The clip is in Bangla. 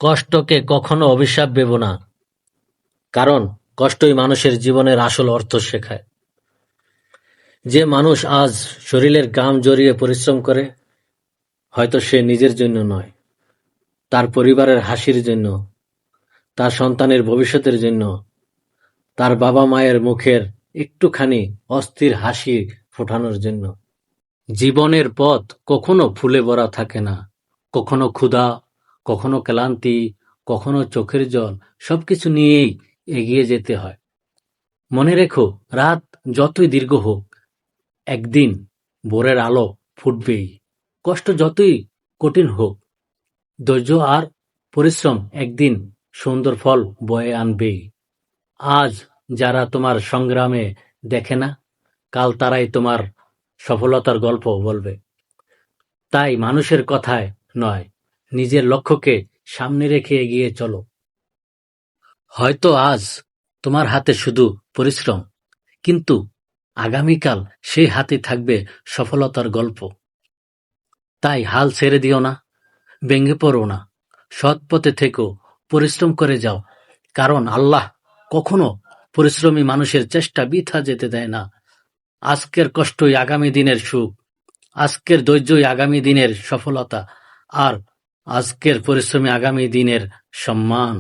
কষ্টকে কখনো অভিশাপ ভেবো না, কারণ কষ্টই মানুষের জীবনের আসল অর্থ শেখায়। যে মানুষ আজ শরীরের ঘাম ঝরিয়ে পরিশ্রম করে, হয়তো সে নিজের জন্য নয়, তার পরিবারের হাসির জন্য, তার সন্তানের ভবিষ্যতের জন্য, তার বাবা মায়ের মুখের একটুখানি অস্থির হাসি ফোটানোর জন্য। জীবনের পথ কখনো ফুলে ভরা থাকে না, কখনো ক্ষুধা, কখনো ক্লান্তি, কখনো চোখের জল, সবকিছু নিয়েই এগিয়ে যেতে হয়। মনে রেখো, রাত যতই দীর্ঘ হোক, একদিন ভোরের আলো ফুটবেই। কষ্ট যতই কঠিন হোক, ধৈর্য আর পরিশ্রম একদিন সুন্দর ফল বয়ে আনবেই। আজ যারা তোমার সংগ্রামে দেখে না, কাল তারাই তোমার সফলতার গল্প বলবে। তাই মানুষের কথায় নয়, নিজের লক্ষ্যকে সামনে রেখে এগিয়ে চলো। হয়তো আজ তোমার হাতে শুধু পরিশ্রম, কিন্তু আগামীকাল সেই হাতে থাকবে সফলতার গল্প। তাই হাল ছেড়ে দিও না, ভেঙে পড়ো না, সৎ পথে থেকো, পরিশ্রম করে যাও, কারণ আল্লাহ কখনো পরিশ্রমী মানুষের চেষ্টা বৃথা যেতে দেয় না। আজকের কষ্টই আগামী দিনের সুখ, আজকের ধৈর্যই আগামী দিনের সফলতা, আর আজকের পরিশ্রমী আগামী দিনের সম্মান।